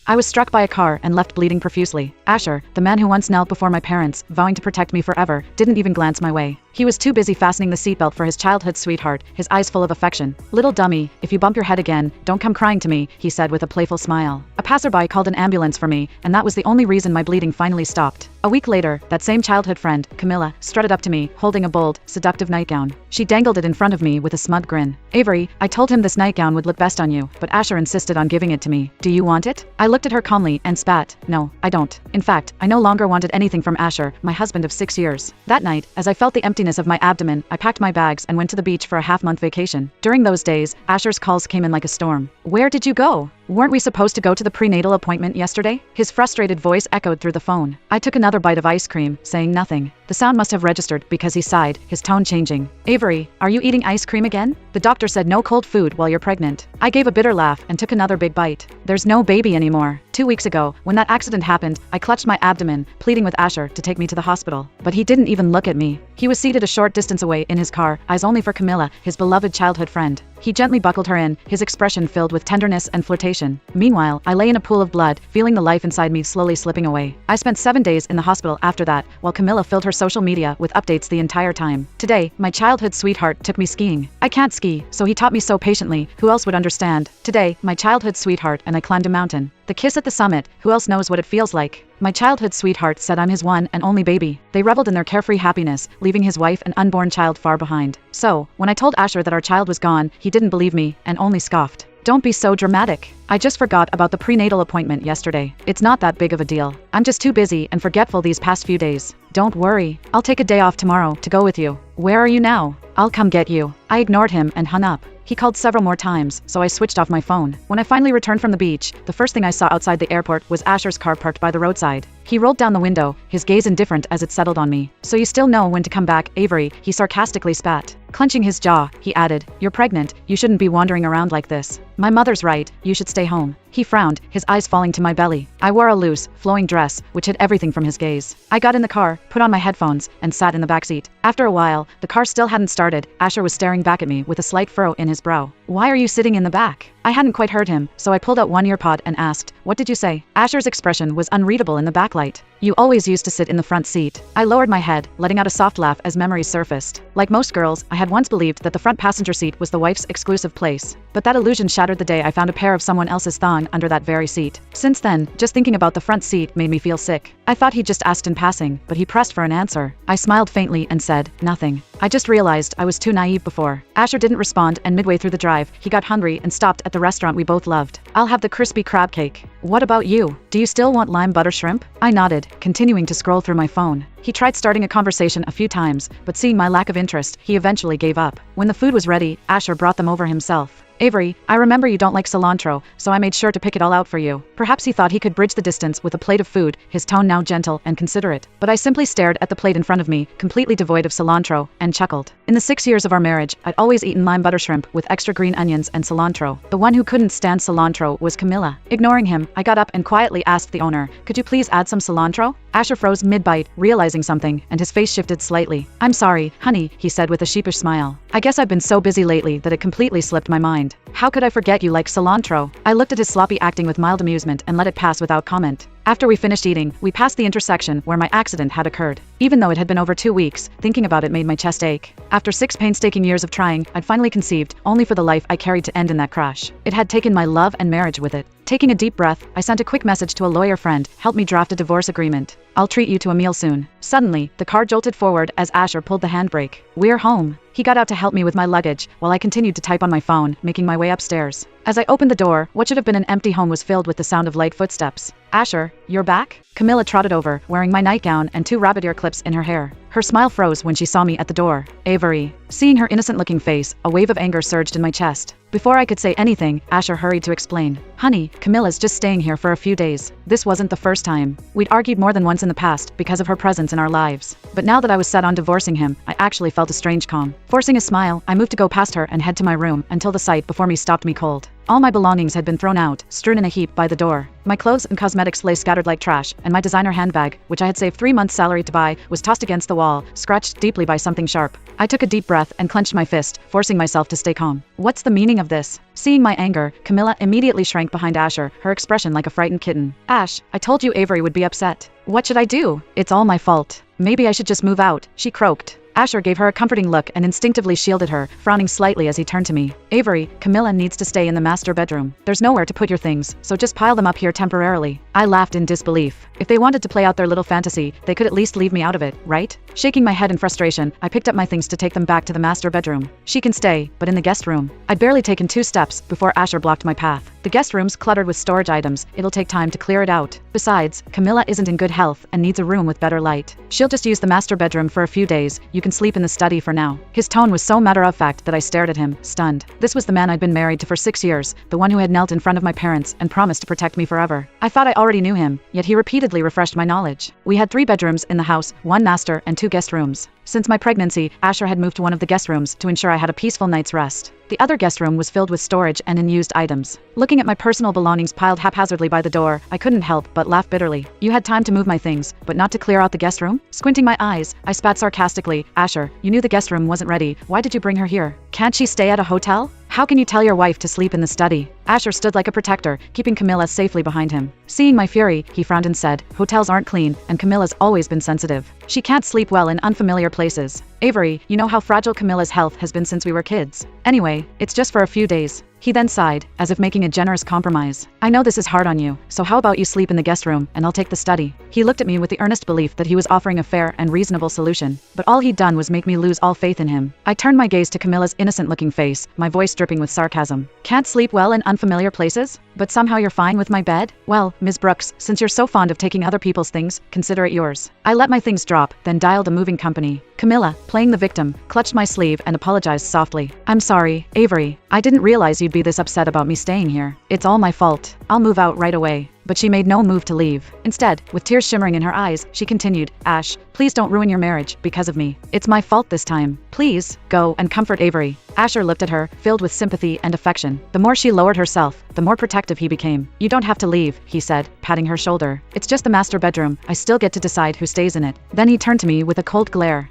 I was struck by a car and left bleeding profusely. Asher, the man who once knelt before my parents, vowing to protect me forever, didn't even glance my way. He was too busy fastening the seatbelt for his childhood sweetheart, his eyes full of affection. "Little dummy, if you bump your head again, don't come crying to me," he said with a playful smile. A passerby called an ambulance for me, and that was the only reason my bleeding finally stopped. A week later, that same childhood friend, Camilla, strutted up to me, holding a bold, seductive nightgown. She dangled it in front of me with a smug grin. "Avery, I told him this nightgown would look best on you, but Asher insisted on giving it to me. Do you want it?" I looked at her calmly and spat. "No, I don't. In fact, I no longer wanted anything from Asher, my husband of 6 years." That night, as I felt the emptiness of my abdomen, I packed my bags and went to the beach for a half-month vacation. During those days, Asher's calls came in like a storm. "Where did you go? Weren't we supposed to go to the prenatal appointment yesterday?" His frustrated voice echoed through the phone. I took another bite of ice cream, saying nothing. The sound must have registered because he sighed, his tone changing. "Avery, are you eating ice cream again? The doctor said no cold food while you're pregnant." I gave a bitter laugh and took another big bite. "There's no baby anymore." 2 weeks ago, when that accident happened, I clutched my abdomen, pleading with Asher to take me to the hospital. But he didn't even look at me. He was seated a short distance away in his car, eyes only for Camilla, his beloved childhood friend. He gently buckled her in, his expression filled with tenderness and flirtation. Meanwhile, I lay in a pool of blood, feeling the life inside me slowly slipping away. I spent 7 days in the hospital after that, while Camilla filled her social media with updates the entire time. Today, my childhood sweetheart took me skiing. I can't ski, so he taught me so patiently, who else would understand? Today, my childhood sweetheart and I climbed a mountain. The kiss at the summit, who else knows what it feels like? My childhood sweetheart said I'm his one and only baby. They reveled in their carefree happiness, leaving his wife and unborn child far behind. So, when I told Asher that our child was gone, he didn't believe me, and only scoffed. "Don't be so dramatic. I just forgot about the prenatal appointment yesterday. It's not that big of a deal. I'm just too busy and forgetful these past few days. Don't worry. I'll take a day off tomorrow to go with you." "Where are you now?" "I'll come get you." I ignored him and hung up. He called several more times, so I switched off my phone. When I finally returned from the beach, the first thing I saw outside the airport was Asher's car parked by the roadside. He rolled down the window, his gaze indifferent as it settled on me. "So you still know when to come back, Avery," he sarcastically spat. Clenching his jaw, he added, "You're pregnant, you shouldn't be wandering around like this. My mother's right, you should stay home." He frowned, his eyes falling to my belly. I wore a loose, flowing dress, which hid everything from his gaze. I got in the car, put on my headphones, and sat in the backseat. After a while, the car still hadn't started. Asher was staring back at me with a slight furrow in his brow. "Why are you sitting in the back?" I hadn't quite heard him, so I pulled out one earpod and asked, "What did you say?" Asher's expression was unreadable in the backlight. "You always used to sit in the front seat." I lowered my head, letting out a soft laugh as memories surfaced. Like most girls, I had once believed that the front passenger seat was the wife's exclusive place. But that illusion shattered the day I found a pair of someone else's thong under that very seat. Since then, just thinking about the front seat made me feel sick. I thought he just asked in passing, but he pressed for an answer. I smiled faintly and said, "Nothing." I just realized I was too naive before. Asher didn't respond, and midway through the drive, he got hungry and stopped at the restaurant we both loved. "I'll have the crispy crab cake." "What about you? Do you still want lime butter shrimp?" I nodded, continuing to scroll through my phone. He tried starting a conversation a few times, but seeing my lack of interest, he eventually gave up. When the food was ready, Asher brought them over himself. "Avery, I remember you don't like cilantro, so I made sure to pick it all out for you." Perhaps he thought he could bridge the distance with a plate of food, his tone now gentle and considerate. But I simply stared at the plate in front of me, completely devoid of cilantro, and chuckled. In the 6 years of our marriage, I'd always eaten lime butter shrimp with extra green onions and cilantro. The one who couldn't stand cilantro was Camilla. Ignoring him, I got up and quietly asked the owner, "Could you please add some cilantro?" Asher froze mid-bite, realizing something, and his face shifted slightly. "I'm sorry, honey," he said with a sheepish smile. "I guess I've been so busy lately that it completely slipped my mind. How could I forget you like cilantro?" I looked at his sloppy acting with mild amusement and let it pass without comment. After we finished eating, we passed the intersection where my accident had occurred. Even though it had been over 2 weeks, thinking about it made my chest ache. After 6 painstaking years of trying, I'd finally conceived, only for the life I carried to end in that crash. It had taken my love and marriage with it. Taking a deep breath, I sent a quick message to a lawyer friend, "Help me draft a divorce agreement. I'll treat you to a meal soon." Suddenly, the car jolted forward as Asher pulled the handbrake. "We're home." He got out to help me with my luggage, while I continued to type on my phone, making my way upstairs. As I opened the door, what should have been an empty home was filled with the sound of light footsteps. "Asher, you're back?" Camilla trotted over, wearing my nightgown and 2 rabbit ear clips in her hair. Her smile froze when she saw me at the door. "Avery." Seeing her innocent-looking face, a wave of anger surged in my chest. Before I could say anything, Asher hurried to explain. "Honey, Camilla's just staying here for a few days. This wasn't the first time. We'd argued more than once in the past because of her presence in our lives. But now that I was set on divorcing him, I actually felt a strange calm. Forcing a smile, I moved to go past her and head to my room, until the sight before me stopped me cold. All my belongings had been thrown out, strewn in a heap by the door. My clothes and cosmetics lay scattered like trash, and my designer handbag, which I had saved 3 months' salary to buy, was tossed against the wall, scratched deeply by something sharp. I took a deep breath and clenched my fist, forcing myself to stay calm. What's the meaning of this? Seeing my anger, Camilla immediately shrank behind Asher, her expression like a frightened kitten. Ash, I told you Avery would be upset. What should I do? It's all my fault. Maybe I should just move out, she croaked. Asher gave her a comforting look and instinctively shielded her, frowning slightly as he turned to me. Avery, Camilla needs to stay in the master bedroom. There's nowhere to put your things, so just pile them up here temporarily. I laughed in disbelief. If they wanted to play out their little fantasy, they could at least leave me out of it, right? Shaking my head in frustration, I picked up my things to take them back to the master bedroom. She can stay, but in the guest room. I'd barely taken 2 steps before Asher blocked my path. The guest room's cluttered with storage items. It'll take time to clear it out. Besides, Camilla isn't in good health and needs a room with better light. She'll just use the master bedroom for a few days. You can sleep in the study for now. His tone was so matter-of-fact that I stared at him, stunned. This was the man I'd been married to for 6 years, the one who had knelt in front of my parents and promised to protect me forever. I thought I already knew him, yet he repeatedly refreshed my knowledge. We had 3 bedrooms in the house, 1 master and 2 guest rooms. Since my pregnancy, Asher had moved to one of the guest rooms to ensure I had a peaceful night's rest. The other guest room was filled with storage and unused items. Looking at my personal belongings piled haphazardly by the door, I couldn't help but laugh bitterly. You had time to move my things, but not to clear out the guest room? Squinting my eyes, I spat sarcastically. Asher, you knew the guest room wasn't ready. Why did you bring her here? Can't she stay at a hotel? How can you tell your wife to sleep in the study? Asher stood like a protector, keeping Camilla safely behind him. Seeing my fury, he frowned and said, hotels aren't clean, and Camilla's always been sensitive. She can't sleep well in unfamiliar places. Avery, you know how fragile Camilla's health has been since we were kids. Anyway, it's just for a few days. He then sighed, as if making a generous compromise. I know this is hard on you, so how about you sleep in the guest room, and I'll take the study. He looked at me with the earnest belief that he was offering a fair and reasonable solution, but all he'd done was make me lose all faith in him. I turned my gaze to Camilla's innocent-looking face, my voice dripping with sarcasm. Can't sleep well in unfamiliar places? But somehow you're fine with my bed? Well, Ms. Brooks, since you're so fond of taking other people's things, consider it yours. I let my things drop, then dialed a moving company. Camilla, playing the victim, clutched my sleeve and apologized softly. I'm sorry, Avery. I didn't realize you'd be this upset about me staying here. It's all my fault. I'll move out right away. But she made no move to leave. Instead, with tears shimmering in her eyes, she continued, Ash, please don't ruin your marriage because of me. It's my fault this time. Please, go and comfort Avery. Asher looked at her, filled with sympathy and affection. The more she lowered herself, the more protective he became. You don't have to leave, he said, patting her shoulder. It's just the master bedroom. I still get to decide who stays in it. Then he turned to me with a cold glare.